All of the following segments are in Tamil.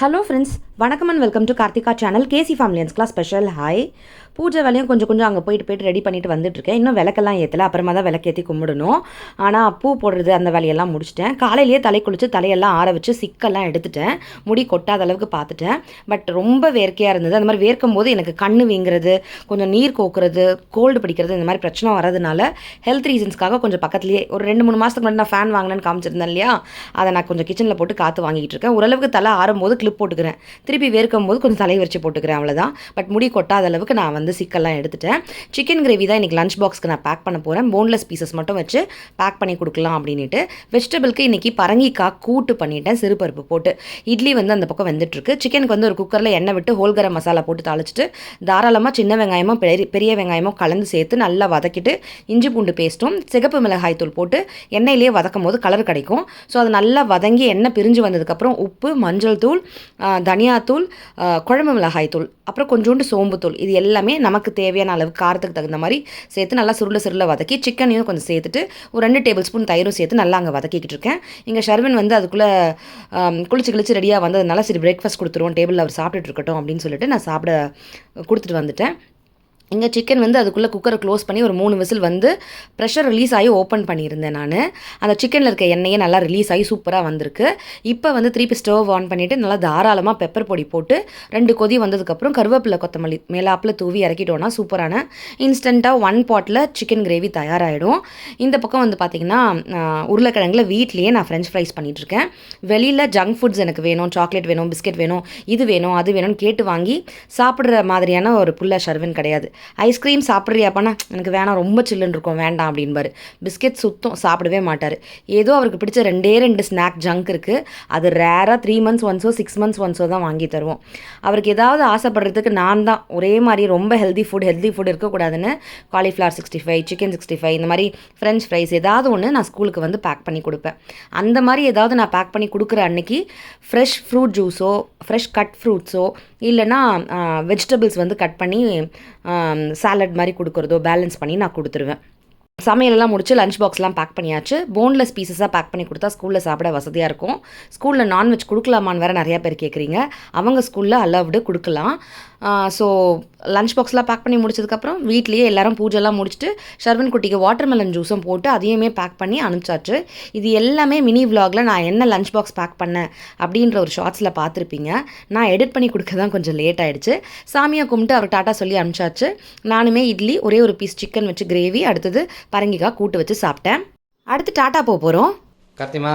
ஹலோ ஃப்ரெண்ட்ஸ், வணக்கம் and welcome to Karthika channel. KC ஃபேமிலியன்ஸ்க்குலாம் ஸ்பெஷல் ஹாய். பூஜை வேலையும் கொஞ்சம் அங்கே போயிட்டு ரெடி பண்ணிட்டு வந்துட்டுருக்கேன். இன்னும் விளக்கெல்லாம் ஏற்றலை, அப்புறமா தான் விளக்கேற்றி கும்பிடணும். ஆனால் பூ போடுறது அந்த வேலையெல்லாம் முடிச்சிட்டேன். காலையிலேயே தலை குளித்து தலையெல்லாம் ஆற வச்சு சிக்கெல்லாம் எடுத்துட்டேன். முடி கொட்டாத அளவுக்கு பார்த்துட்டேன். பட் ரொம்ப வேர்க்கையாக இருந்தது. அந்த மாதிரி வேர்க்கும் போது எனக்கு கண்ணு வீங்கிறது, கொஞ்சம் நீர் கோக்குறது, கோல்டு பிடிக்கிறது, இந்த மாதிரி பிரச்சனை வரதுனால ஹெல்த் ரீசன்ஸ்க்காக கொஞ்சம் பக்கத்துலேயே ஒரு 2-3 மாதத்துக்கு முன்னாடி நான் ஃபேன் வாங்கினேன்னு காமிச்சிருந்தேன் இல்லையா, அதை நான் கொஞ்சம் கிச்சனில் போட்டு காற்று வாங்கிட்டு இருக்கேன். ஓரளவுக்கு தலை ஆறும்போது கிளிப் போட்டுக்கிறேன், திருப்பி வேர்க்கும் போது கொஞ்சம் தலையை வச்சு போட்டுக்கிறேன், அவ்வளோதான். பட் முடி கொட்டாத அளவுக்கு நான் சிக்கெல்லாம் எடுத்துட்டேன். சிக்கன் கிரேவி தான் இன்றைக்கி லஞ்ச் பாக்ஸ்க்கு நான் பேக் பண்ண போகிறேன். போன்லெஸ் பீசஸ் மட்டும் வச்சு பேக் பண்ணி கொடுக்கலாம் அப்படின்ட்டு. வெஜிடபிளுக்கு இன்றைக்கி பரங்கிக்காய் கூட்டு பண்ணிட்டேன், சிறுபருப்பு போட்டு. இட்லி அந்த பக்கம் வெந்துட்டுருக்கு. சிக்கனுக்கு ஒரு குக்கரில் எண்ணெய் விட்டு ஹோல் கரம் மசாலா போட்டு தாளிச்சிட்டு தாராளமாக சின்ன வெங்காயமும் பெரிய வெங்காயமும் கலந்து சேர்த்து நல்லா வதக்கிட்டு இஞ்சி பூண்டு பேஸ்ட்டும் சிகப்பு மிளகாய் தூள் போட்டு எண்ணெயிலேயே வதக்கும் போது கலர் கிடைக்கும். ஸோ அது நல்லா வதங்கி எண்ணெய் பிரிஞ்சு வந்ததுக்கப்புறம் உப்பு, மஞ்சள் தூள், தனியாத்தூள், குழம்பு மிளகாய் தூள், அப்புறம் கொஞ்சோண்டு சோம்புத்தூள், இது எல்லாமே நமக்கு தேவையான அளவு காரத்துக்கு தகுந்த மாதிரி சேர்த்து நல்லா சுருள வதக்கி சிக்கனையும் கொஞ்சம் சேர்த்துட்டு ஒரு 2 டேபிள் ஸ்பூன் தயிரும் சேர்த்து நல்லா அங்கே வதக்கிக்கிட்டு இருக்கேன். இங்கே ஷர்வின் அதுக்குள்ளே குளிச்சு ரெடியாக வந்ததுனால சரி பிரேக்ஃபாஸ்ட் கொடுத்துருவோம், டேபிளில் அவர் சாப்பிட்டுட்டு இருக்கட்டும் அப்படின்னு சொல்லிட்டு நான் சாப்பிட கொடுத்துட்டு வந்துட்டேன். இங்கே சிக்கன் அதுக்குள்ளே குக்கரை க்ளோஸ் பண்ணி ஒரு 3 விசில் ப்ரெஷர் ரிலீஸ் ஆகி ஓப்பன் பண்ணியிருந்தேன் நான். அந்த சிக்கனில் இருக்க எண்ணெயே நல்லா ரிலீஸ் ஆகி சூப்பராக வந்திருக்கு. இப்போ திருப்பி ஸ்டவ் ஆன் பண்ணிவிட்டு நல்லா தாராளமாக பெப்பர் பொடி போட்டு 2 கொதி வந்ததுக்கப்புறம் கருவேப்பிலை கொத்தமல்லி மேலாப்பில் தூவி இறக்கிட்டோன்னா சூப்பரான இன்ஸ்டண்ட்டாக 1 பாட்டில் சிக்கன் கிரேவி தயாராகிடும். இந்த பக்கம் பார்த்திங்கன்னா உருளைக்கிழங்குல வீட்லேயே நான் ஃப்ரெஞ்ச் ஃப்ரைஸ் பண்ணிகிட்ருக்கேன். வெளியில் ஜங்க் ஃபுட்ஸ் எனக்கு வேணும், சாக்லேட் வேணும், பிஸ்கெட் வேணும், இது வேணும் அது வேணும்னு கேட்டு வாங்கி சாப்பிட்ற மாதிரியான ஒரு புள்ள ஷர்வின் கிடையாது. ஐஸ்கிரீம் சாப்பிட்றியாப்பானா எனக்கு வேணாம், ரொம்ப சில்லுன்னு இருக்கும், வேண்டாம் அப்படின்பாரு. பிஸ்கெட் சுத்தம் சாப்பிடவே மாட்டார். ஏதோ அவருக்கு பிடிச்ச 2 ஸ்நாக் ஜங்க் இருக்குது, அது ரேராக 3 months ஒன்ஸோ 6 months ஒன்ஸோ தான் வாங்கி தருவோம். அவருக்கு ஏதாவது ஆசைப்படுறதுக்கு நான் தான் ஒரே மாதிரி ரொம்ப ஹெல்தி ஃபுட் இருக்கக்கூடாதுன்னு காலிஃப்ளவர் 65, சிக்கன் 65, இந்த மாதிரி ஃப்ரெஞ்ச் ஃப்ரைஸ் ஏதாவது ஒன்று நான் ஸ்கூலுக்கு பேக் பண்ணி கொடுப்பேன். அந்த மாதிரி ஏதாவது நான் பேக் பண்ணி கொடுக்குற அன்னைக்கு ஃப்ரெஷ் ஃப்ரூட் ஜூஸோ ஃப்ரெஷ் கட் ஃப்ரூட்ஸோ இல்லைனா வெஜிடபிள்ஸ் கட் பண்ணி சாலட் மாதிரி கொடுக்குறதோ பேலன்ஸ் பண்ணி நான் கொடுத்துருவேன். சமையலெல்லாம் முடிச்சு லஞ்ச் பாக்ஸ்லாம் பேக் பண்ணியாச்சு. போன்லெஸ் பீசஸாக பேக் பண்ணி கொடுத்தா ஸ்கூலில் சாப்பிட வசதியாக இருக்கும். ஸ்கூலில் நான்வெஜ் கொடுக்கலாமான்னு வேறு நிறையா பேர் கேட்குறீங்க. அவங்க ஸ்கூலில் அலவுடு கொடுக்கலாம். ஸோ லஞ்ச் பாக்ஸ்லாம் பேக் பண்ணி முடிச்சதுக்கப்புறம் வீட்லேயே எல்லோரும் பூஜைலாம் முடிச்சுட்டு ஷர்வன் குட்டிக்கு வாட்டர்மெலன் ஜூஸும் போட்டு அதையுமே பேக் பண்ணி அனுப்பிச்சாச்சு. இது எல்லாமே மினி விலாகில் நான் என்ன லஞ்ச் பாக்ஸ் பேக் பண்ணேன் அப்படின்ற ஒரு ஷார்ட்ஸில் பார்த்துருப்பீங்க. நான் எடிட் பண்ணி கொடுக்க தான் கொஞ்சம் லேட் ஆகிடுச்சு. சாமியை கும்பிட்டு அவர் டாட்டா சொல்லி அனுப்பிச்சாச்சு. நானுமே இட்லி, ஒரே ஒரு பீஸ் சிக்கன் வச்சு கிரேவி, அடுத்தது பரங்கிக்காய் கூட்டு வச்சு சாப்பிட்டேன். அடுத்து டாட்டா போகிறோம். கார்த்திமா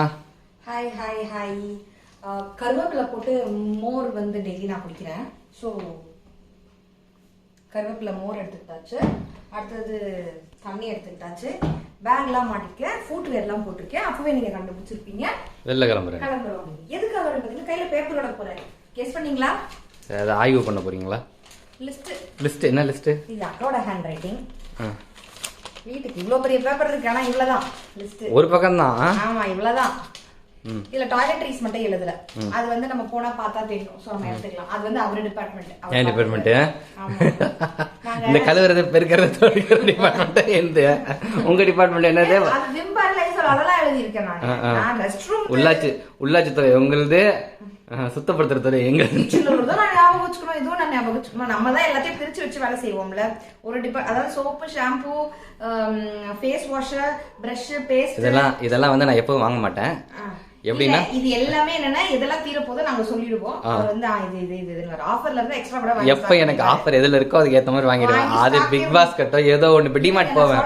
ஹாய் ஹாய் ஹாய். கருவேப்பிலை போட்டு மோர் டெய்லி நான் குடிக்கிறேன். ஸோ கருவேப்பிலை மோர் எடுத்துக்கிட்டாச்சு. அடுத்தது தண்ணி எடுத்துக்கிட்டாச்சு. பேக்லாம் மாட்டிருக்கேன், ஃபுட்வேர்லாம் போட்டிருக்கேன். அப்பவே நீங்கள் கண்டுபிடிச்சிருப்பீங்க. வெளில கிளம்புறோம். எதுக்காக பார்த்தீங்கன்னா கையில் பேப்பரோட போகிறேன். கெஸ் பண்ணீங்களா? அதை ஆய்வு பண்ண போறீங்களா? லிஸ்ட் என்ன லிஸ்ட்? இது அக்கோட ஹேண்ட் ரைட்டிங். வீட்டுக்கு இவ்வளோ பெரிய பேப்பர் இருக்கு, ஆனால் இவ்வளோதான் லிஸ்ட். ஒரு பக்கம் தான். ஆமா, இவ்வளோதான். இல்ல டாய்லெட்ரீஸ் மட்டும் எழுதல. அது நம்ம போனா பார்த்தா தெரியும். சோ நம்ம எடுத்துக்கலாம். அது அவர் டிபார்ட்மெண்ட். ஏன் டிபார்ட்மெண்ட்? இந்த கழுவுறது பெருக்கிறது தொழிக்கிற டிபார்ட்மெண்ட் எந்த? உங்க டிபார்ட்மெண்ட் என்னது? அது விம்பர்ல அதெல்லாம் எழுதி இருக்கேன் நான். ரெஸ்ட் ரூம் உள்ளாட்சி துறை உங்களுது, சுத்தப்படுத்துற துறை எங்க? நான் ஞாபகம் வச்சுக்கணும், இதுவும் நான் ஞாபகம் வச்சுக்கணும். நம்ம தான் எல்லாத்தையும் பிரிச்சு வச்சு வேலை செய்வோம்ல. ஒரு அதாவது soap, shampoo, face washer, brush, paste, இதெல்லாம் நான் எப்பவும் வாங்க மாட்டேன். எப்படின்னா இது எல்லாமே என்னன்னா இதெல்லாம் தீர போது நாங்க சொல்லிடுவோம். இது ஆஃபர்ல இருந்து எக்ஸ்ட்ரா கூட வாங்கி எப்ப எனக்கு ஆஃபர் எதுல இருக்கோ அதுக்கு ஏத்த மாதிரி வாங்கிடுவேன். அது பிக் பாஸ்கெட்டோ ஏதோ ஒன்னு டிமார்ட் போவேன்.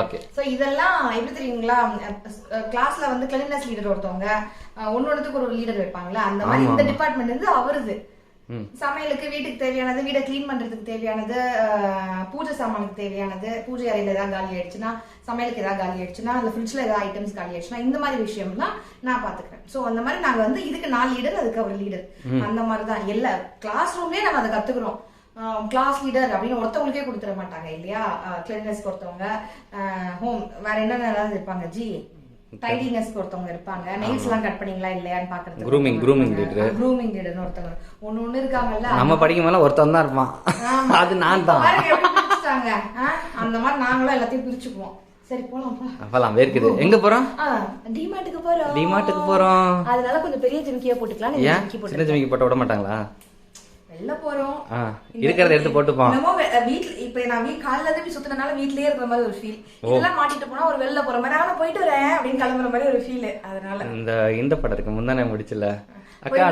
ஓகே. சோ இதெல்லாம் எப்படி தெரியுங்களா, கிளாஸ்ல கிளீனஸ் லீடர் ஒருத்தவங்க ஒன்னொன்னுக்கு ஒரு லீடர் வைப்பாங்களா, அந்த மாதிரி இந்த டிபார்ட்மெண்ட் அவருது. சமையலுக்கு, வீட்டுக்கு தேவையானது, வீடை கிளீன் பண்றதுக்கு தேவையானது, பூஜை சாமானுக்கு தேவையானது, பூஜை அறையில ஏதாவது காலி ஆயிடுச்சுன்னா, சமையலுக்கு ஏதாவது காலி ஆயிடுச்சுன்னா, அந்த ஃப்ரிட்ஜ்ல ஏதாவது ஐட்டம்ஸ் காலி ஆயிடுச்சுன்னா, இந்த மாதிரி விஷயம் தான் நான் பாத்துக்கிறேன். சோ அந்த மாதிரி நாங்க இதுக்கு 4 லீடர், அதுக்கு அவர் லீடர், அந்த மாதிரிதான் எல்லா கிளாஸ் ரூம்லயே நம்ம அதை கத்துக்கிறோம். கிளாஸ் லீடர் அப்படின்னு ஒருத்தவங்களுக்கே கொடுத்துட மாட்டாங்க இல்லையா. கிளீனர்ஸ்க்கு ஒருத்தவங்க, ஹோம் வேற என்னென்ன ஏதாவது இருப்பாங்க, டைடினஸ் ஒருத்தவங்க இருப்பாங்க, நெயில்ஸ் எல்லாம் கட் பண்ணீங்களா இல்லையான்னு பாக்குறது, க்ரூமிங் லீடர்னு ஒருத்தவங்க ஒன்னு இருக்காங்கல்ல. நம்ம படிக்கும் போது ஒருத்தன் தான் இருப்பான், அது நான் தான். அந்த மாதிரி நாங்களும் எல்லாத்தையும் பிரிச்சுக்குவோம். சரி போலாம் அப்பலாம் வேர்க்குது. எங்க போறோம்? டிமார்ட்டுக்கு போறோம். டிமார்ட்டுக்கு போறோம். அதனால கொஞ்சம் பெரிய ஜிமிக்கியா போட்டுக்கலாம். ஏன் சின்ன ஜிமிக்கி போட்டு விட மாட்டாங்களா? வெளில போறோம். இருக்கிறத எடுத்து போட்டுப்போம். நம்ம வீட்ல இப்ப நான் காலையில இருந்து சுத்தினால வீட்லயே இருக்கிற மாதிரி ஒரு ஃபீல். இதெல்லாம் மாட்டிட்டு போனா ஒரு வெளில போற மாதிரி நான் போயிட்டு வரேன் அப்படின்னு கிளம்புற மாதிரி ஒரு ஃபீல். அதனால இந்த படம் இருக்கு முந்தானே முடிச்சல அக்கா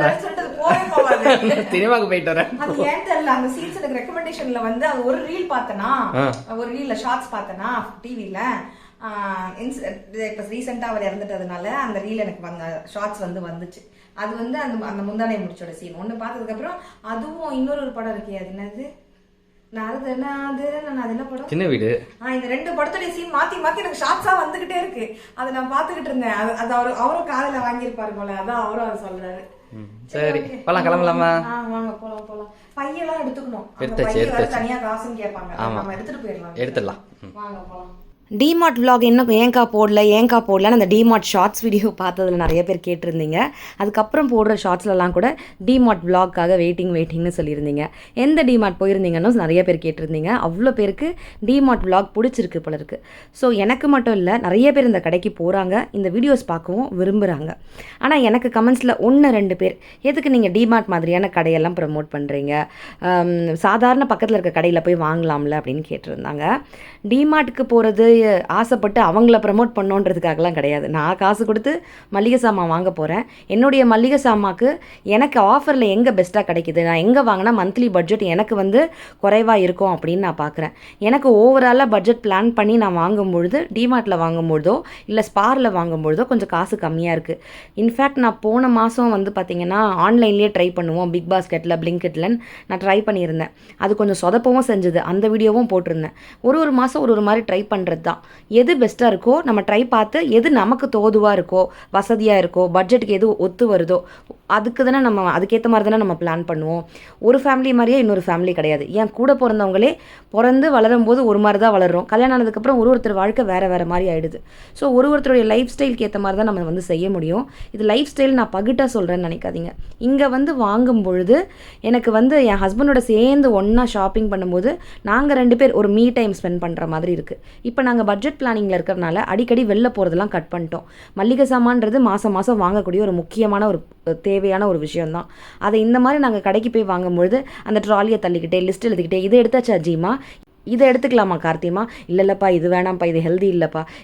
சினிமாக்கு போயிட்டு வரேன். அது ஏன் தெரியல, அந்த சீன்ஸ் எனக்கு ரெக்கமெண்டேஷன்ல வந்து அது ஒரு ரீல் பார்த்தனா, ஒரு ரீல்ல ஷார்ட்ஸ் பார்த்தனா டிவில. இப்ப ரீசெண்டா அவர் இறந்துட்டதுனால அந்த ரீல் எனக்கு வந்த ஷார்ட்ஸ் வந்துச்சு. அது அந்த அந்த முந்தானை முடிச்சோட சீன் ஒண்ணு பார்த்ததுக்கு அப்புறம் அதுவும் இன்னொரு படம் இருக்கே, அது என்னது சின்ன வீடு. இந்த 2 படத்துடைய சீன் மாத்தி மாத்தி எனக்கு ஷார்ட்ஸா வந்துகிட்டே இருக்கு. அதை நான் பாத்துக்கிட்டு இருந்தேன். அது அவரும் காதுல வாங்கியிருப்பாரு போல, அதான் அவரும் அதை சொல்றாரு. சரி போலாம், கிளம்பலாமா? வாங்க போலாம். பையெல்லாம் எடுத்துக்கணும். தனியா காசுன்னு கேட்பாங்க, நம்ம எடுத்துட்டு போயிடலாம். எடுத்துடலாம், வாங்க போலாம். டிமார்ட் vlog இன்னும் ஏங்கா போடலன்னு அந்த டிமார்ட் ஷார்ட்ஸ் வீடியோ பார்த்ததில் நிறைய பேர் கேட்டிருந்தீங்க. அதுக்கப்புறம் போடுற ஷார்ட்ஸ்லலாம் கூட டிமார்ட் vlogக்காக வெயிட்டிங்னு சொல்லியிருந்தீங்க. எந்த டிமார்ட் போயிருந்தீங்கன்னு நிறைய பேர் கேட்டிருந்தீங்க. அவ்வளோ பேருக்கு டிமார்ட் vlog பிடிச்சிருக்கு போல இருக்குது. ஸோ எனக்கு மட்டும் இல்லை, நிறைய பேர் இந்த கடைக்கு போகிறாங்க, இந்த வீடியோஸ் பார்க்கவும் விரும்புகிறாங்க. ஆனால் எனக்கு கமெண்ட்ஸில் 1-2 பேர் எதுக்கு நீங்கள் டிமார்ட் மாதிரியான கடையெல்லாம் ப்ரமோட் பண்ணுறீங்க, சாதாரண பக்கத்தில் இருக்க கடையில் போய் வாங்கலாம்ல அப்படின்னு கேட்டிருந்தாங்க. டிமார்ட்டுக்கு போகிறது ஆசைப்பட்டு அவங்கள ப்ரமோட் பண்ணோன்றதுக்காகலாம் கிடையாது. நான் காசு கொடுத்து மளிகை சாமான் வாங்க போகிறேன். என்னுடைய மளிகை சாமாக்கு எனக்கு ஆஃபரில் எங்கே பெஸ்ட்டாக கிடைக்குது, நான் எங்கே வாங்கினா மந்த்லி பட்ஜெட் எனக்கு குறைவாக இருக்கும் அப்படின்னு நான் பார்க்குறேன். எனக்கு ஓவராலாக பட்ஜெட் பிளான் பண்ணி நான் வாங்கும்பொழுது டிமார்ட்டில் வாங்கும்பொழுதோ இல்லை ஸ்பாரில் வாங்கும்பொழுதோ கொஞ்சம் காசு கம்மியாக இருக்குது. இன்ஃபேக்ட் நான் போன மாதம் பார்த்திங்கன்னா ஆன்லைன்லேயே ட்ரை பண்ணுவோம், பிக் பாஸ்கெட்டில் பிளிங்கெட்லன்னு நான் ட்ரை பண்ணியிருந்தேன். அது கொஞ்சம் சொதப்பவும் செஞ்சது, அந்த வீடியோவும் போட்டிருந்தேன். ஒரு மாதம் ஒரு மாதிரி ட்ரை பண்ணுறது தான். எது பெஸ்ட்டாக இருக்கோ நம்ம ட்ரை பார்த்து எது நமக்கு தோதுவாக இருக்கோ, வசதியாக இருக்கோ, பட்ஜெட்டுக்கு எது ஒத்து வருதோ அதுக்கு தானே நம்ம அதுக்கேற்ற மாதிரி தானே நம்ம பிளான் பண்ணுவோம். ஒரு ஃபேமிலி மாதிரியே இன்னொரு ஃபேமிலி கிடையாது. ஏன் கூட பிறந்தவங்களே பிறந்து வளரும் போது ஒரு மாதிரி தான் வளரும், கல்யாணம் ஆனதுக்கப்புறம் ஒருத்தர் வாழ்க்கை வேறு மாதிரி ஆகிடுது. ஸோ ஒருத்தருடைய லைஃப் ஸ்டைலுக்கு ஏற்ற மாதிரி தான் நம்ம செய்ய முடியும். இது லைஃப் ஸ்டைல் நான் பகிட்டாக சொல்கிறேன்னு நினைக்காதீங்க. இங்கே வாங்கும் பொழுது எனக்கு என் ஹஸ்பண்டோட சேர்ந்து ஒன்றா ஷாப்பிங் பண்ணும்போது நாங்கள் 2 பேர் ஒரு மீ டைம் ஸ்பெண்ட் பண்ணுற மாதிரி இருக்குது. இப்போ நாங்கள் பட்ஜெட் பிளானிங்கில் இருக்கிறனால அடிக்கடி வெளில போகிறதெல்லாம் கட் பண்ணிட்டோம். மளிகை சாமான்றது மாதம் வாங்கக்கூடிய ஒரு முக்கியமான ஒரு தேவையான ஒரு விஷயம்தான். அதை இந்த மாதிரி நாங்கள் கடைக்கு போய் வாங்கும்பொழுது அந்த ட்ராலியை தள்ளிக்கிட்டே லிஸ்ட் எழுதிக்கிட்டே இதை எடுத்தாச்சா ஜீமா, இதை எடுத்துக்கலாமா கார்த்திமா, இல்லைப்பா இது வேணாம்ப்பா, இது ஹெல்தி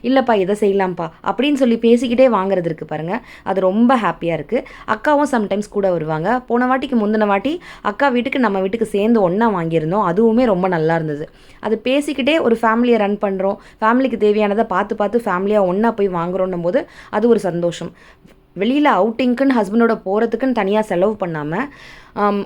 இல்லைப்பா இதை செய்யலாம்ப்பா அப்படின்னு சொல்லி பேசிக்கிட்டே வாங்குறது இருக்குது பாருங்கள், அது ரொம்ப ஹாப்பியாக இருக்குது. அக்காவும் சம்டைம்ஸ் கூட வருவாங்க. போன வாட்டிக்கு முந்தின வாட்டி அக்கா வீட்டுக்கு நம்ம வீட்டுக்கு சேர்ந்து ஒன்றா வாங்கியிருந்தோம், அதுவுமே ரொம்ப நல்லா இருந்தது. அது பேசிக்கிட்டே ஒரு ஃபேமிலியை ரன் பண்ணுறோம், ஃபேமிலிக்கு தேவையானதை பார்த்து ஃபேமிலியாக ஒன்றா போய் வாங்குறோன்னும் போது அது ஒரு சந்தோஷம். வெளியில் அவுட்டிங்க்குன்னு ஹஸ்பண்டோட போகிறதுக்குன்னு தனியாக செலவு பண்ணாமல்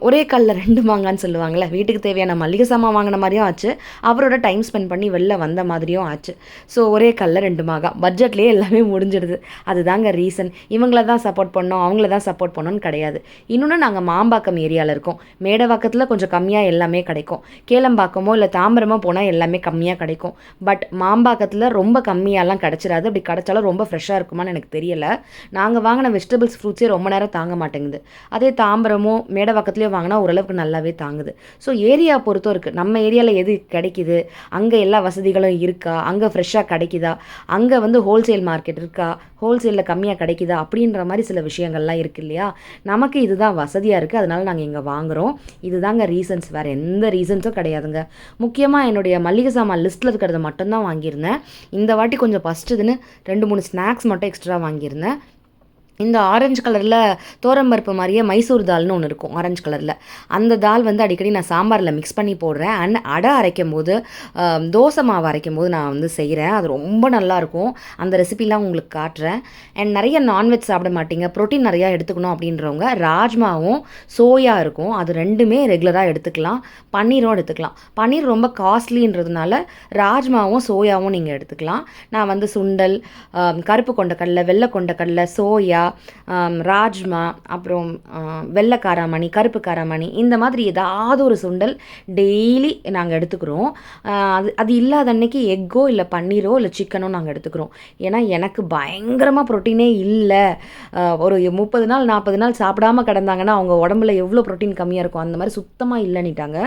ஒரே கல்லில் 2 மாங்கான்னு சொல்லுவாங்கள்ல, வீட்டுக்கு தேவையான மளிகை சாமான் வாங்கின மாதிரியும் ஆச்சு, அவரோட டைம் ஸ்பெண்ட் பண்ணி வெளில வந்த மாதிரியும் ஆச்சு. ஸோ ஒரே கல்லில் 2 மாங்காய், பட்ஜெட்லேயே எல்லாமே முடிஞ்சிடுது. அதுதாங்க ரீசன். இவங்கள தான் சப்போர்ட் பண்ணோம், அவங்கள தான் சப்போர்ட் பண்ணோன்னு கிடையாது. இன்னொன்று நாங்கள் மாம்பாக்கம் ஏரியாவில் இருக்கோம். மேடவாக்கத்தில் கொஞ்சம் கம்மியாக எல்லாமே கிடைக்கும், கேளம்பாக்கமோ இல்லை தாம்பரமோ போனால் எல்லாமே கம்மியாக கிடைக்கும். பட் மாம்பாக்கத்தில் ரொம்ப கம்மியாலாம் கிடச்சிடாது. அப்படி கிடச்சாலும் ரொம்ப ஃப்ரெஷ்ஷாக இருக்குமான்னு எனக்கு தெரியலை. நாங்கள் வாங்கின வெஜிடபிள்ஸ் ஃப்ரூட்ஸே ரொம்ப நேரம் தாங்க மாட்டேங்குது. அதே தாம்பரமோ பக்கத்துலேயே வாங்கினா ஓரளவுக்கு நல்லாவே தாங்குது. ஸோ ஏரியா பொறுத்தும் இருக்குது. நம்ம ஏரியாவில் எது கிடைக்குது, அங்கே எல்லா வசதிகளும் இருக்கா, அங்கே ஃப்ரெஷ்ஷாக கிடைக்குதா, அங்கே ஹோல்சேல் மார்க்கெட் இருக்கா, ஹோல்சேலில் கம்மியாக கிடைக்குதா அப்படின்ற மாதிரி சில விஷயங்கள்லாம் இருக்குது இல்லையா. நமக்கு இதுதான் வசதியாக இருக்குது, அதனால நாங்கள் இங்கே வாங்குகிறோம். இதுதாங்க ரீசன்ஸ், வேறு எந்த ரீசன்ஸும் கிடையாதுங்க. முக்கியமாக என்னுடைய மளிகை சாமான் லிஸ்ட்டில் இருக்கிறத மட்டும்தான் வாங்கியிருந்தேன். இந்த வாட்டி கொஞ்சம் ஃபஸ்ட்டுதுன்னு 2-3 ஸ்நாக்ஸ் மட்டும் எக்ஸ்ட்ரா வாங்கியிருந்தேன். இந்த ஆரஞ்சு கலரில் தோரம்பருப்பு மாதிரியே மைசூர் தால்னு ஒன்று இருக்கும் ஆரஞ்சு கலரில். அந்த தால் அடிக்கடி நான் சாம்பாரில் மிக்ஸ் பண்ணி போடுறேன். அடை அரைக்கும் போது, தோசை மாவு அரைக்கும் போது நான் செய்கிறேன். அது ரொம்ப நல்லாயிருக்கும். அந்த ரெசிபிலாம் உங்களுக்கு காட்டுறேன். அண்ட் நிறைய நான்வெஜ் சாப்பிட மாட்டீங்க, ப்ரோட்டீன் நிறையா எடுத்துக்கணும் அப்படின்றவங்க ராஜ்மாவும் சோயா இருக்கும், அது 2மே ரெகுலராக எடுத்துக்கலாம். பன்னீரும் எடுத்துக்கலாம். பன்னீர் ரொம்ப காஸ்ட்லின்றதுனால ராஜ்மாவும் சோயாவும் நீங்கள் எடுத்துக்கலாம். நான் சுண்டல், கருப்பு கொண்டக்கடலை, வெள்ளை கொண்டக்கடலை, சோயா, ராஜ்மா, அப்புறம் வெள்ளை காராமணி, கருப்பு காராமணி, இந்த மாதிரி ஏதாவது ஒரு சுண்டல் டெய்லி நாங்கள் எடுத்துக்கிறோம். அது இல்லாத அன்னைக்கு எக்கோ இல்லை பன்னீரோ இல்லை சிக்கனோ நாங்கள் எடுத்துக்கிறோம். ஏன்னா எனக்கு பயங்கரமாக ப்ரோட்டீனே இல்லை. ஒரு 30 நாள் 40 நாள் சாப்பிடாமல் கிடந்தாங்கன்னா அவங்க உடம்புல எவ்வளோ ப்ரோட்டீன் கம்மியாக இருக்கும், அந்த மாதிரி சுத்தமாக இல்லைன்னிட்டாங்க.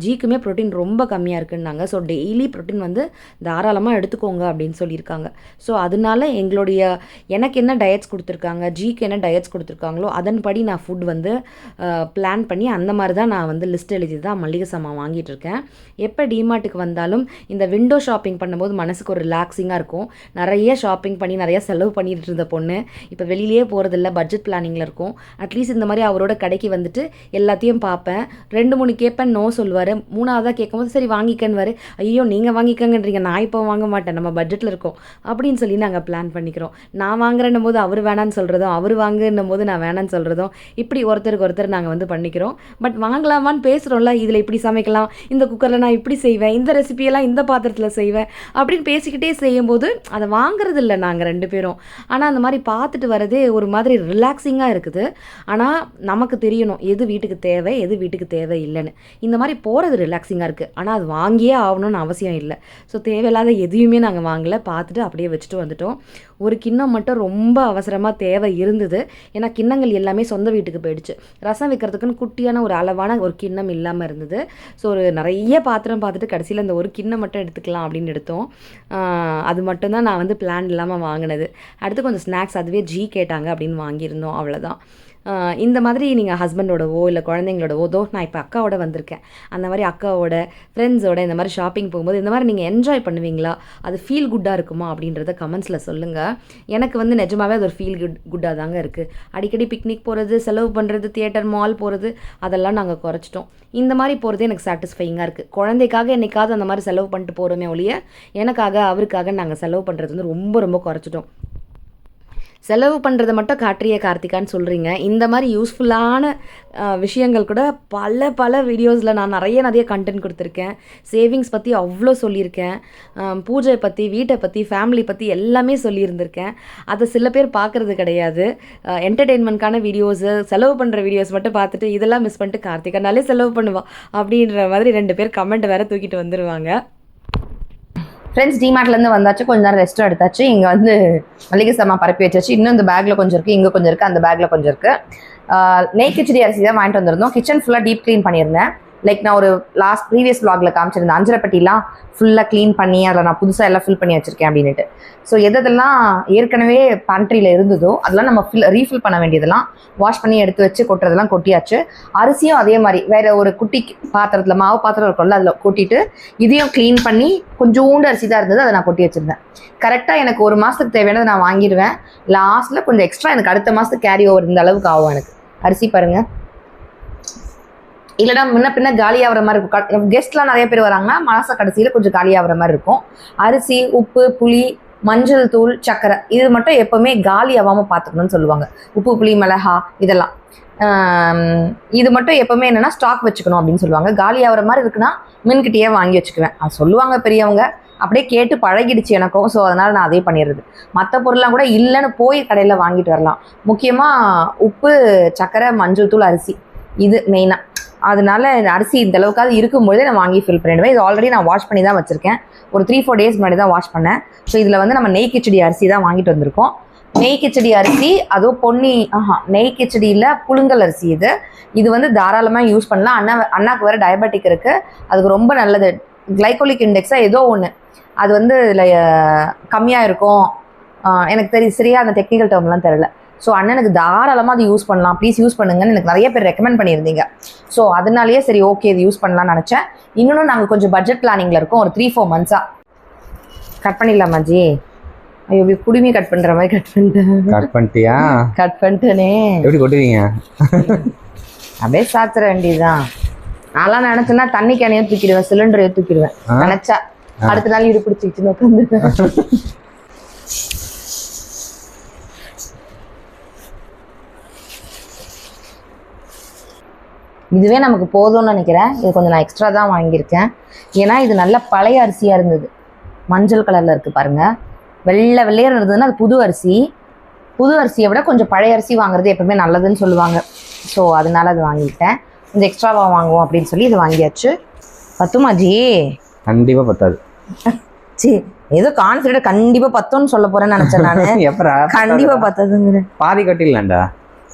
ஜிக்குமே ப்ரோட்டீன் ரொம்ப கம்மியாக இருக்குன்னாங்க. ஸோ டெய்லி ப்ரோட்டீன் வந்து தாராளமாக எடுத்துக்கோங்க அப்படின்னு சொல்லியிருக்காங்க. ஸோ அதனால எனக்கு என்ன டயட்ஸ் கொடுத்துருக்காங்க, ஜிக்கு என்ன டயட்ஸ் கொடுத்துருக்காங்களோ அதன்படி நான் ஃபுட் வந்து பிளான் பண்ணி அந்த மாதிரி தான் நான் வந்து லிஸ்ட் எழுதி தான் மளிகை சாமான் வாங்கிட்டு இருக்கேன். எப்போ டிமார்ட்டுக்கு வந்தாலும் இந்த விண்டோ ஷாப்பிங் பண்ணும்போது மனசுக்கு ஒரு ரிலாக்ஸிங்காக இருக்கும். நிறைய ஷாப்பிங் பண்ணி நிறைய செலவு பண்ணிட்டு இருந்த பொண்ணு இப்போ வெளியிலேயே போகிறதில்ல, பட்ஜெட் பிளானிங்கில் இருக்கும். அட்லீஸ்ட் இந்த மாதிரி அவரோட கடைக்கு வந்துட்டு எல்லாத்தையும் பார்ப்பேன். 2-3 கேட்பேன், நோ சொல்லுவார். 3ஆவதாக கேட்கும்போது சரி வாங்கிக்கன்னு. ஐயோ நீங்கள் வாங்கிக்கங்கன்றீங்க, நான் இப்போ வாங்க மாட்டேன், நம்ம பட்ஜெட்டில் இருக்கோம் அப்படின்னு சொல்லி நாங்கள் பிளான் பண்ணிக்கிறோம். நான் வாங்குறேன்னும் போது அவர் வேணான்னு சொல்கிறதும், அவர் வாங்குன்னும் போது நான் வேணான்னு சொல்கிறதும், இப்படி ஒருத்தருக்கு ஒருத்தர் நாங்கள் வந்து பண்ணிக்கிறோம். பட் வாங்கலாமான்னு பேசுகிறோம்ல, இதில் இப்படி சமைக்கலாம், இந்த குக்கரில் நான் இப்படி செய்வேன், இந்த ரெசிபியெல்லாம் இந்த பாத்திரத்தில் செய்வேன் அப்படின்னு பேசிக்கிட்டே செய்யும்போது அதை வாங்குறது இல்லை நாங்கள் 2 பேரும். ஆனால் அந்த மாதிரி பார்த்துட்டு வரதே ஒரு மாதிரி ரிலாக்ஸிங்காக இருக்குது. ஆனால் நமக்கு தெரியணும் எது வீட்டுக்கு தேவை, எது வீட்டுக்கு தேவை இல்லைன்னு. இந்த மாதிரி போகிறது ரிலாக்ஸிங்காக இருக்குது. ஆனால் அது வாங்கியே ஆகணும்னு அவசியம் இல்லை. ஸோ தேவையில்லாத எதையுமே நாங்கள் வாங்கலை, பார்த்துட்டு அப்படியே வச்சுட்டு வந்துட்டோம். ஒரு கிண்ணம் மட்டும் ரொம்ப அவசரமாக தேவை இருந்தது. ஏன்னா கிண்ணங்கள் எல்லாமே சொந்த வீட்டுக்கு போயிடுச்சு. ரசம் வைக்கிறதுக்குன்னு குட்டியான ஒரு அளவான ஒரு கிண்ணம் இல்லாமல் இருந்தது. ஸோ ஒரு நிறைய பாத்திரம் பார்த்துட்டு கடைசியில் இந்த ஒரு கிண்ணம் மட்டும் எடுத்துக்கலாம் அப்படின்னு எடுத்தோம். அது மட்டும்தான் நான் வந்து பிளான் இல்லாமல் வாங்கினது. அடுத்து கொஞ்சம் ஸ்நாக்ஸ் அதுவே ஜி கேட்டாங்க அப்படின்னு வாங்கியிருந்தோம், அவ்வளோதான். இந்த மாதிரி நீங்கள் ஹஸ்பண்டோடவோ இல்லை குழந்தைங்களோடவோ, நான் இப்போ அக்காவோட வந்திருக்கேன், அந்த மாதிரி அக்காவோட ஃப்ரெண்ட்ஸோட இந்த மாதிரி ஷாப்பிங் போகும்போது இந்த மாதிரி நீங்கள் என்ஜாய் பண்ணுவீங்களா, அது ஃபீல் குட்டாக இருக்குமா அப்படின்றத கமெண்ட்ஸில் சொல்லுங்கள். எனக்கு வந்து நிஜமாகவே அது ஒரு ஃபீல் குட்டாக தாங்க இருக்குது. அடிக்கடி பிக்னிக் போகிறது, செலவு பண்ணுறது, தியேட்டர் மால் போகிறது, அதெல்லாம் நாங்கள் குறைச்சிட்டோம். இந்த மாதிரி போகிறதே எனக்கு சாட்டிஸ்ஃபைங்காக இருக்குது. குழந்தைக்காக என்னைக்காவது அந்த மாதிரி செலவு பண்ணிட்டு போகிறோமே ஒழிய எனக்காக அவருக்காக நாங்கள் செலவு பண்ணுறது வந்து ரொம்ப ரொம்ப குறைச்சிட்டோம். செலவு பண்ணுறதை மட்டும் காட்டுறிய கார்த்திகான்னு சொல்கிறீங்க. இந்த மாதிரி யூஸ்ஃபுல்லான விஷயங்கள் கூட பல வீடியோஸில் நான் நிறைய கண்டென்ட் கொடுத்துருக்கேன். சேவிங்ஸ் பற்றி அவ்வளோ சொல்லியிருக்கேன். பூஜை பற்றி, வீட்டை பற்றி, ஃபேமிலி பற்றி எல்லாமே சொல்லியிருந்திருக்கேன். அதை சில பேர் பார்க்குறது கிடையாது. என்டர்டெயின்மெண்ட்கான வீடியோஸு, செலவு பண்ணுற வீடியோஸ் மட்டும் பார்த்துட்டு இதெல்லாம் மிஸ் பண்ணிட்டு கார்த்திகானாலே செலவு பண்ணுவா அப்படின்ற மாதிரி 2 பேர் கமெண்ட் வேறு தூக்கிட்டு வந்துடுவாங்க. ஃப்ரெண்ட்ஸ் டிமார்ட்லேருந்து வந்தாச்சு, கொஞ்ச நேரம் ரெஸ்ட்டும் எடுத்தாச்சு. இங்கே வந்து மளிகை சாமான் பரப்பி வச்சாச்சு. இன்னும் இந்த பேக்கில் கொஞ்சம் இருக்குது, இங்கே கொஞ்சம் இருக்குது, அந்த பேக்கில் கொஞ்சம் இருக்குது. நெய் கிச்சடி அரிசி தான் வாங்கிட்டு வந்திருந்தோம். கிச்சன் ஃபுல்லாக டீப் க்ளீன் பண்ணியிருந்தேன். லைக் நான் ஒரு ப்ரீவியஸ் vlogல காமிச்சிருந்தேன், அஞ்சரைப்பட்டிலாம் ஃபுல்லாக க்ளீன் பண்ணி அதில் நான் புதுசாக எல்லாம் ஃபில் பண்ணி வச்சுருக்கேன் அப்படின்ட்டு. ஸோ எதெல்லாம் ஏற்கனவே பேண்ட்ரியில் இருந்ததோ அதெல்லாம் நம்ம ரீஃபில் பண்ண வேண்டியதெல்லாம் வாஷ் பண்ணி எடுத்து வச்சு கொட்டுறதெல்லாம் கொட்டியாச்சு. அரிசியும் அதே மாதிரி வேறு ஒரு குட்டி பாத்திரத்தில், மாவு பாத்திரம் இருக்கும்ல, அதில் கொட்டிட்டு இதையும் க்ளீன் பண்ணி கொஞ்சோண்டு அரிசி தான் இருந்தது, அதை நான் கொட்டி வச்சுருந்தேன். கரெக்டாக எனக்கு 1 மாதத்துக்கு தேவையானதை நான் வாங்கிடுவேன். லாஸ்ட்டில் கொஞ்சம் எக்ஸ்ட்ரா எனக்கு அடுத்த மாதத்துக்கு கேரி ஓவர் இந்த அளவுக்கு ஆகும் எனக்கு. அரிசி பாருங்கள், இல்லைனா முன்ன பின்ன காலியாகிற மாதிரி இருக்கும். கெஸ்ட்லாம் நிறைய பேர் வராங்கன்னா மாத கடைசியில் கொஞ்சம் காலியாகிற மாதிரி இருக்கும். அரிசி, உப்பு, புளி, மஞ்சள் தூள், சர்க்கரை இது மட்டும் எப்போவுமே காலி ஆகாமல் பார்த்துக்கணும்னு சொல்லுவாங்க. உப்பு, புளி, மிளகா இதெல்லாம் இது மட்டும் எப்போவுமே என்னென்னா ஸ்டாக் வச்சுக்கணும் அப்படின்னு சொல்லுவாங்க. காலி ஆகிற மாதிரி இருக்குன்னா மின்கிட்டயே வாங்கி வச்சுக்குவேன். அது சொல்லுவாங்க பெரியவங்க, அப்படியே கேட்டு பழகிடுச்சு எனக்கும். ஸோ அதனால் நான் அதே பண்ணிடுறது. மற்ற பொருள்லாம் கூட இல்லைன்னு போய் கடையில் வாங்கிட்டு வரலாம். முக்கியமாக உப்பு, சர்க்கரை, மஞ்சள் தூள், அரிசி இது மெயினாக. அதனால அரிசி இந்த அளவுக்காவது இருக்கும்போதே நான் வாங்கி ஃபில் பண்ணிடுவேன். இது ஆல்ரெடி நான் வாஷ் பண்ணி தான் வச்சுருக்கேன். ஒரு 3-4 டேஸ் முன்னாடி தான் வாஷ் பண்ணேன். ஸோ இதில் வந்து நம்ம நெய் கிச்சடி அரிசி தான் வாங்கிட்டு வந்திருக்கோம். நெய் கிச்சடி அரிசி, அதுவும் நெய் கிச்சடியில் புழுங்கல் அரிசி. இது வந்து தாராளமாக யூஸ் பண்ணலாம். அண்ணாக்கு வேறு டயபெட்டிக் இருக்குது, அதுக்கு ரொம்ப நல்லது. கிளைகோலிக் இண்டெக்ஸாக ஏதோ ஒன்று அது வந்து இதில் கம்மியாக இருக்கும். எனக்கு சரியா அந்த டெக்னிக்கல் டேர்ம்லாம் தெரியல. ஸோ அண்ணனுக்கு தாராளமாக அது யூஸ் பண்ணலாம், ப்ளீஸ் யூஸ் பண்ணுங்கன்னு எனக்கு நிறைய பேர் ரெக்கமெண்ட் பண்ணியிருந்தீங்க. ஸோ அதனாலேயே சரி ஓகே இது யூஸ் பண்ணலாம்னு நினச்சேன். இன்னொன்று நாங்கள் கொஞ்சம் பட்ஜெட் பிளானிங்கில் இருக்கோம். ஒரு 3-4 மந்த்ஸாக கட் பண்ணிடலாமா ஜி? ஐயோ குடுமி கட் பண்ணுற மாதிரி கட் பண்ணிட்டியா? கட் பண்ணிட்டேனே. எப்படி கொட்டுவீங்க? அப்படியே சாத்திர வேண்டியதுதான். நான்லாம் நினச்சேன்னா தண்ணி கேனையும் தூக்கிடுவேன், சிலிண்டரையும் தூக்கிடுவேன். நினச்சா அடுத்த நாள் இடு பிடிச்சிக்கிச்சுன்னு உட்காந்துருவேன். இதுவே நமக்கு போதும்னு நினைக்கிறேன். இது கொஞ்சம் நான் எக்ஸ்ட்ரா தான் வாங்கியிருக்கேன். ஏன்னா இது நல்ல பழைய அரிசியாக இருந்தது. மஞ்சள் கலரில் இருக்குது பாருங்கள், வெள்ளையாக இருந்ததுன்னா அது புது அரிசி. புது அரிசியை விட கொஞ்சம் பழைய அரிசி வாங்குறது எப்பவுமே நல்லதுன்னு சொல்லுவாங்க. ஸோ அதனால அது வாங்கிட்டேன். கொஞ்சம் எக்ஸ்ட்ராவாக வாங்குவோம் அப்படின்னு சொல்லி இது வாங்கியாச்சு. பத்துமாஜி? கண்டிப்பாக பத்தாது. சரி, ஏதோ கான்ஃபிடென்ட் கண்டிப்பாக பத்தும்னு சொல்ல போகிறேன்னு நினச்சேன் நான். எப்பரா கண்டிப்பாக பத்தாதுங்கிற. பாதி கொட்டிடலாம்டா.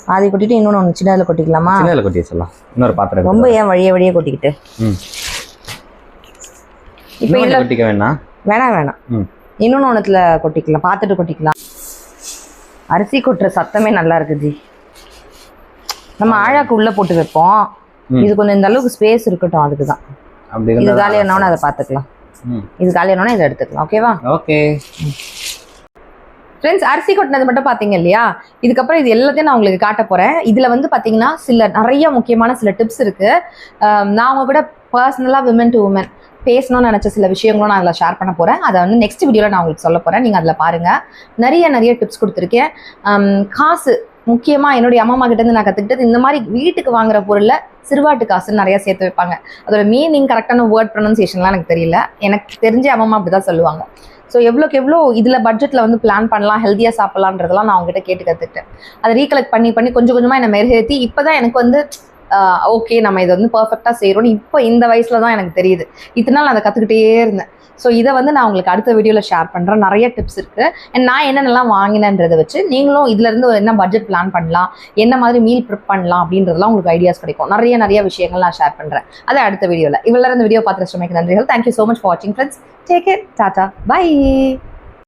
பாதி கொட்டிட்டு இன்னொன்று ஒன்று சின்னதில் கொட்டிக்கலாமா? சின்னதில் கொட்டி வச்சிடலாம். இன்னொரு பாத்திரம் ரொம்ப ஏன் வழியே கொட்டிக்கிட்டு. இப்போ இதில் கொட்டிக்க வேணாம். வேணாம். இன்னொன்று ஒன்றுத்தில் கொட்டிக்கலாம், பார்த்துட்டு கொட்டிக்கலாம். அரிசி கொட்டுற சத்தமே நல்லா இருக்குது. நம்ம ஆழாக்கு உள்ளே போட்டு வைப்போம். இது கொஞ்சம் இந்த அளவுக்கு ஸ்பேஸ் இருக்கட்டும், அதுக்கு தான். இது காலியானோன்னு அதை பார்த்துக்கலாம். இது காலியானோன்னு இதை எடுத்துக்கலாம். ஓகேவா? ஓகே ஃப்ரெண்ட்ஸ், அரிசி கொட்டினது மட்டும் பார்த்தீங்க இல்லையா? இதுக்கப்புறம் இது எல்லாத்தையும் நான் உங்களுக்கு காட்ட போகிறேன். இதில் வந்து பார்த்தீங்கன்னா நிறைய முக்கியமான சில டிப்ஸ் இருக்குது. நான் அவங்க கூட பர்சனலாக விமன் டு உமன் பேசணும்னு நினச்ச சில விஷயங்களும் நான் அதில் ஷேர் பண்ண போகிறேன். அதை வந்து நெக்ஸ்ட் வீடியோவில் நான் உங்களுக்கு சொல்ல போகிறேன். நீங்கள் அதில் பாருங்கள். நிறைய டிப்ஸ் கொடுத்துருக்கேன். காசு முக்கியமாக என்னுடைய அம்மா கிட்டேருந்து நான் கற்றுக்கிட்டது, இந்த மாதிரி வீட்டுக்கு வாங்குற பொருளில் சிறுவாட்டு காசுன்னு நிறையா சேர்த்து வைப்பாங்க. அதோட மீனிங் கரெக்டான வேர்ட் ப்ரொனன்சியேஷன்லாம் எனக்கு தெரியல. எனக்கு தெரிஞ்ச அம்மா அப்படி தான் சொல்லுவாங்க. ஸோ எவ்வளோக்கு எவ்வளோ இதில் பட்ஜெட்டில் வந்து பிளான் பண்ணலாம், ஹெல்த்தியாக சாப்பிட்லான்றதெல்லாம் நான் அவங்ககிட்ட கேட்டு கற்றுக்கிட்டேன். அதை ரீகலெக்ட் பண்ணி கொஞ்சம் கொஞ்சமாக என்னை மெருகேற்றி இப்போ தான் எனக்கு வந்து ஓகே நம்ம இதை வந்து பர்ஃபெக்டாக செய்கிறோன்னு இப்போ இந்த வயசில் தான் எனக்கு தெரியுது. இத்தனை நாள் அதை கற்றுக்கிட்டே இருந்தேன். ஸோ இதை வந்து நான் உங்களுக்கு அடுத்த வீடியோவில் ஷேர் பண்ணுறேன். நிறைய டிப்ஸ் இருக்குது. அண்ட் நான் என்னென்னலாம் வாங்கினேன்றதை வச்சு நீங்களும் இதுலேருந்து என்ன பட்ஜெட் பிளான் பண்ணலாம், என்ன மாதிரி மீல் ப்ரிப் பண்ணலாம் அப்படின்றதுலாம் உங்களுக்கு ஐடியாஸ் கிடைக்கும். நிறைய விஷயங்கள் நான் ஷேர் பண்ணுறேன். அதை அடுத்த வீடியோவில். இவ்வளோ இந்த வீடியோ பார்த்துட்டு நன்றிகள். தேங்க்யூ ஸோ மச் ஃபார் வாட்சிங் friends. Take care. Tata. By.